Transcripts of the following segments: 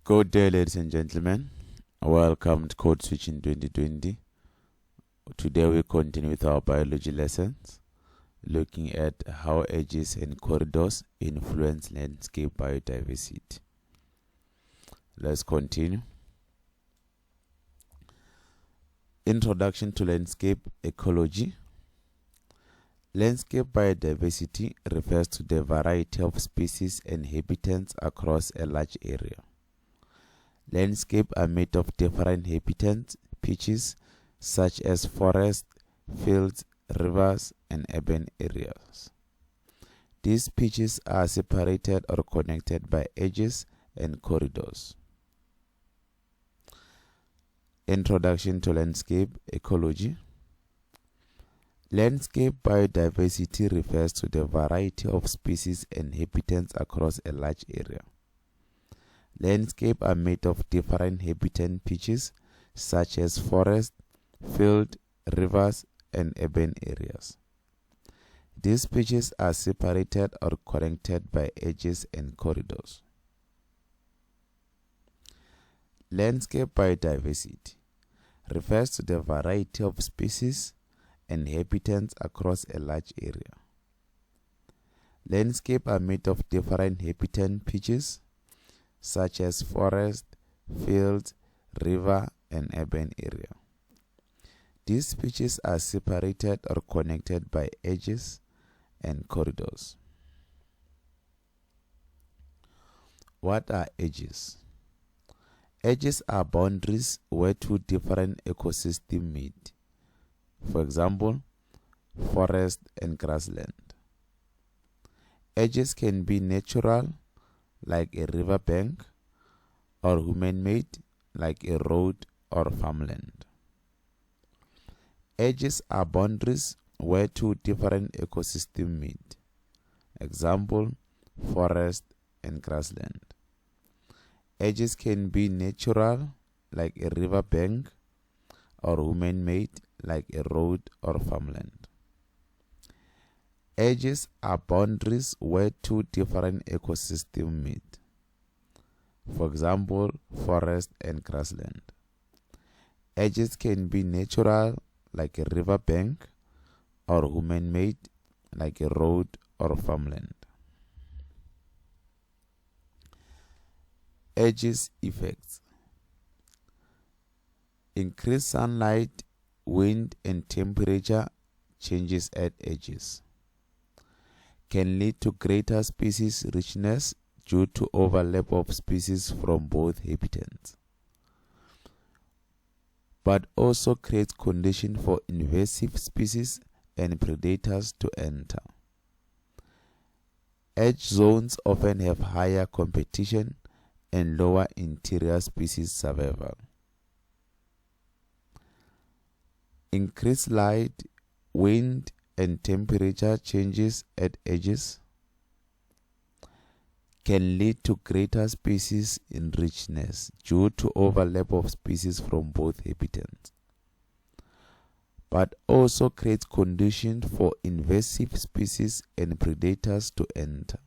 Good day, ladies and gentlemen. Welcome to Code Switch in 2020. Today we continue with our biology lessons, looking at how edges and corridors influence landscape biodiversity. Let's continue. Introduction to landscape ecology. Landscape biodiversity refers to the variety of species and habitats across a large area. Landscapes are made of different habitat pitches such as forests, fields, rivers, and urban areas. These pitches are separated or connected by edges and corridors. Introduction to landscape ecology. Landscape biodiversity refers to the variety of species and habitats across a large area. Landscapes are made of different habitat pitches such as forest, field, rivers, and urban areas. These pitches are separated or connected by edges and corridors. Landscape biodiversity refers to the variety of species and habitats across a large area. Landscapes are made of different habitat pitches such as forest, field, river, and urban area. These pitches are separated or connected by edges and corridors. What are edges? Edges are boundaries where two different ecosystems meet. For example, forest and grassland. Edges can be natural, like a riverbank, or human-made, like a road or farmland. Edges are boundaries where two different ecosystems meet. Example, forest and grassland. Edges can be natural, like a riverbank, or human-made, like a road or farmland. Edges are boundaries where two different ecosystems meet. For example, forest and grassland. Edges can be natural, like a riverbank, or human-made, like a road or farmland. Edges effects. Increased sunlight, wind, and temperature changes at edges can lead to greater species richness due to overlap of species from both habitats, but also creates conditions for invasive species and predators to enter. Edge zones often have higher competition and lower interior species survival. Increased light, wind, and temperature changes at edges can lead to greater species in richness due to overlap of species from both habitats, but also creates conditions for invasive species and predators to enter.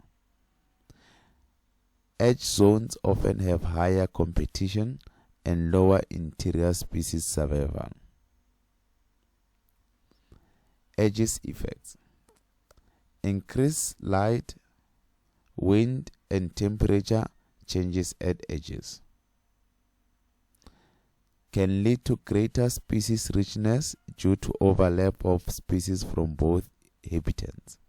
Edge zones often have higher competition and lower interior species survival. Edges effects. Increased light, wind, and temperature changes at edges can lead to greater species richness due to overlap of species from both habitats,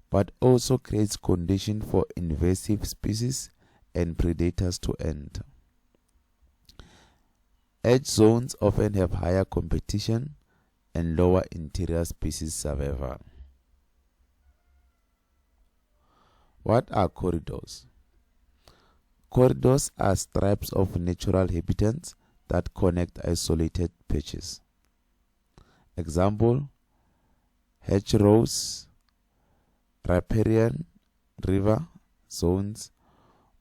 but also creates conditions for invasive species and predators to enter. Edge zones often have higher competition and lower interior species survival. What are corridors? Corridors are strips of natural habitats that connect isolated patches. Example, hedgerows, riparian, river zones,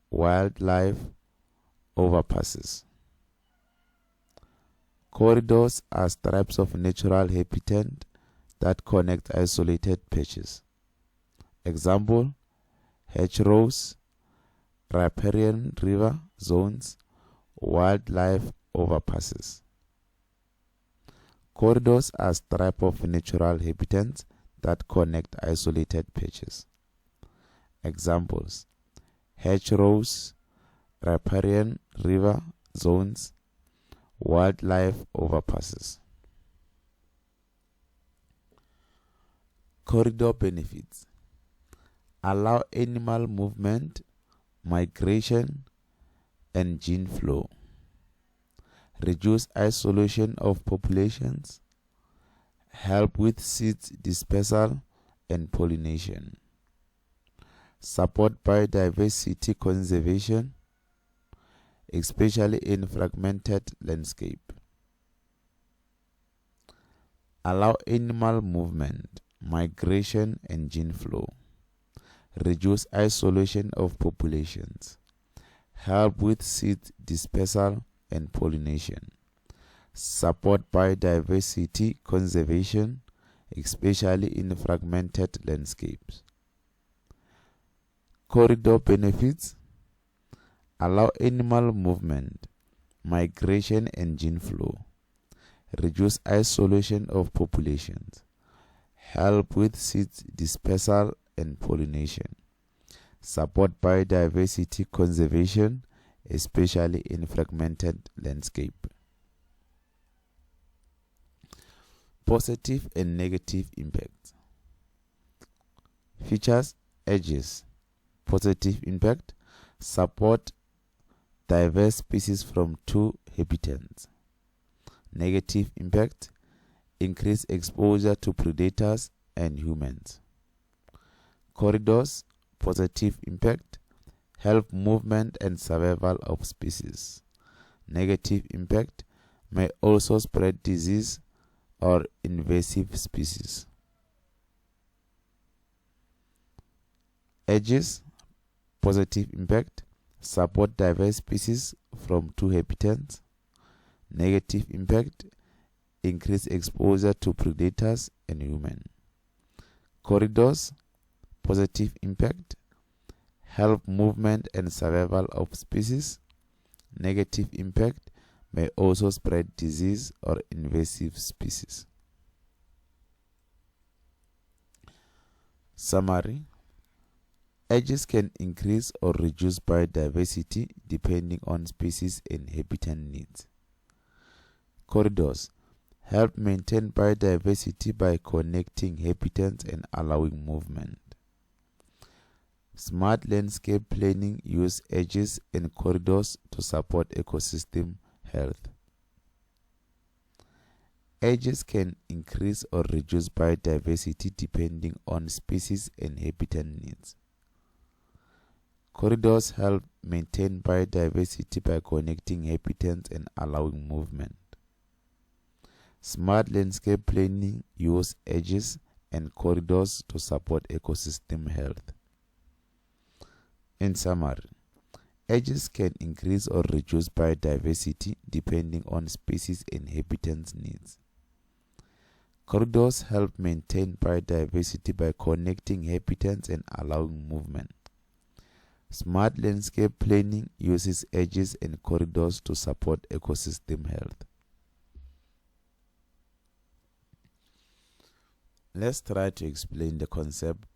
wildlife overpasses. Corridors are strips of natural habitat that connect isolated patches. Example, hedgerows, riparian river zones, wildlife overpasses. Corridors are strips of natural habitats that connect isolated patches. Examples: hedgerows, riparian river zones, wildlife overpasses. Corridor benefits: allow animal movement, migration, and gene flow. Reduce isolation of populations. Help with seed dispersal and pollination. Support biodiversity conservation, especially in fragmented landscape. Allow animal movement, migration, and gene flow. Reduce isolation of populations. Help with seed dispersal and pollination. Support biodiversity conservation, especially in fragmented landscapes. Corridor benefits: allow animal movement, migration, and gene flow. Reduce isolation of populations. Help with seed dispersal and pollination. Support biodiversity conservation, especially in fragmented landscape. Positive and negative impact. Features: edges. Positive impact: support diverse species from two habitats. Negative impact: increase exposure to predators and humans. Corridors: positive impact: help movement and survival of species. Negative impact: may also spread disease or invasive species. Edges: positive impact: support diverse species from two habitats. Negative impact: increase exposure to predators and human. Corridors: positive impact: help movement and survival of species. Negative impact: may also spread disease or invasive species. Summary: edges can increase or reduce biodiversity depending on species and habitat needs. Corridors help maintain biodiversity by connecting habitats and allowing movement. Smart landscape planning use edges and corridors to support ecosystem health. Edges can increase or reduce biodiversity depending on species and habitat needs. Corridors help maintain biodiversity by connecting habitats and allowing movement. Smart landscape planning use edges and corridors to support ecosystem health. In summary, edges can increase or reduce biodiversity depending on species and habitat needs. Corridors help maintain biodiversity by connecting habitats and allowing movement. Smart landscape planning uses edges and corridors to support ecosystem health. Let's try to explain the concept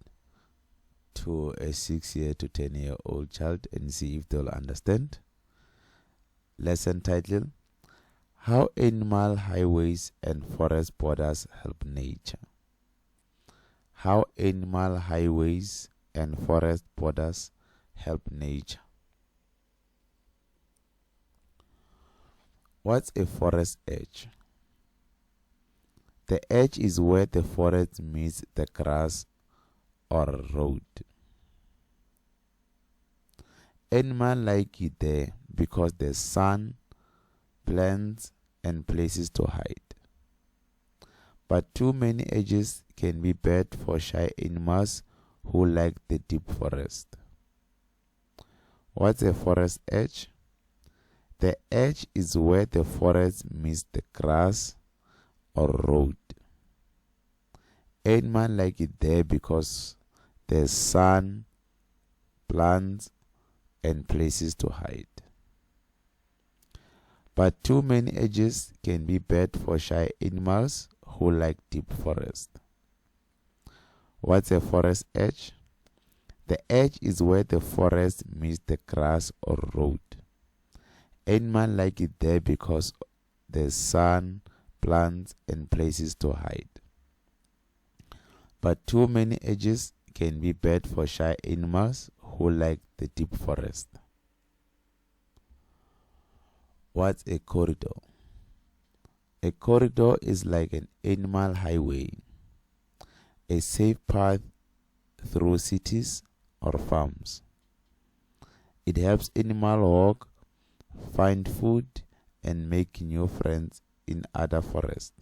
to a 6-year to 10-year-old child and see if they'll understand. Lesson title: How Animal Highways and Forest Borders Help Nature. How animal highways and forest borders help nature. What's a forest edge? The edge is where the forest meets the grass or road. Animals like it there because there's sun, plants, and places to hide. But too many edges can be bad for shy animals who like the deep forest. What's a forest edge? The edge is where the forest meets the grass or road. Animals like it there because there's sun, plants, and places to hide. But too many edges can be bad for shy animals who like deep forest. What's a forest edge? The edge is where the forest meets the grass or road. Animals like it there because there's sun, plants, and places to hide. But too many edges can be bad for shy animals who like the deep forest. What's a corridor? A corridor is like an animal highway, a safe path through cities or farms. It helps animals walk, find food, and make new friends in other forests.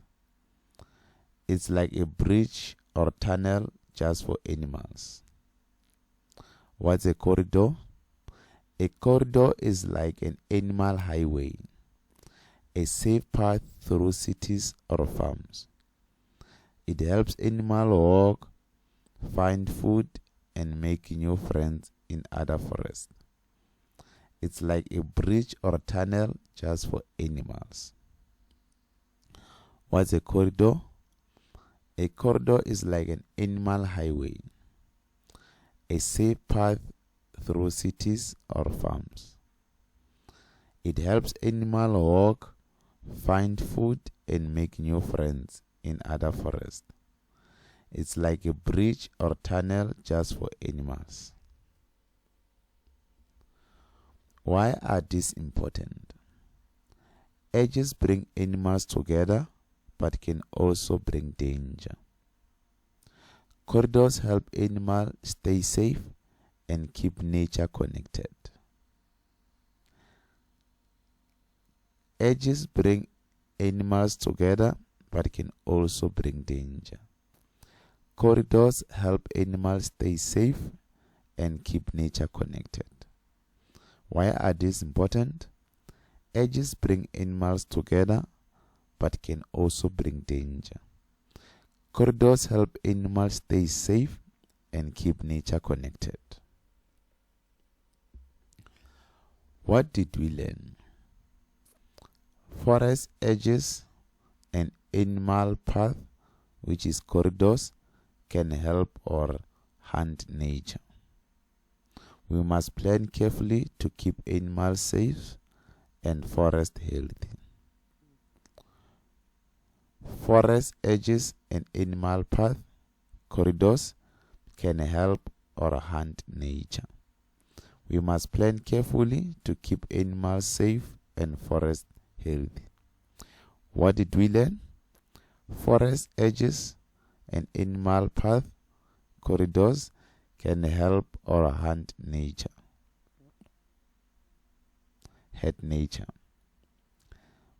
It's like a bridge or tunnel just for animals. What's a corridor? A corridor is like an animal highway, a safe path through cities or farms. It helps animals walk, find food, and make new friends in other forests. It's like a bridge or a tunnel just for animals. What's a corridor? A corridor is like an animal highway, a safe path through cities or farms. It helps animals walk, find food, and make new friends in other forests. It's like a bridge or tunnel just for animals. Why are these important? Edges bring animals together, but can also bring danger. Corridors help animals stay safe and keep nature connected. Edges bring animals together, but can also bring danger. Corridors help animals stay safe and keep nature connected. Why are these important? Edges bring animals together, but can also bring danger. Corridors help animals stay safe and keep nature connected. What did we learn? Forest edges and animal path, which is corridors, can help or hunt nature. We must plan carefully to keep animals safe and forest healthy. Forest edges and animal path, corridors, can help or hunt nature. We must plan carefully to keep animals safe and forest healthy. What did we learn? Forest edges and animal path, corridors, can help or hunt nature.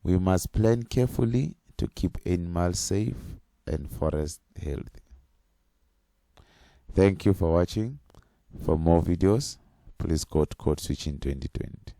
We must plan carefully to keep animals safe and forest healthy. Thank you for watching. For more videos, please go to Code Switching 2020.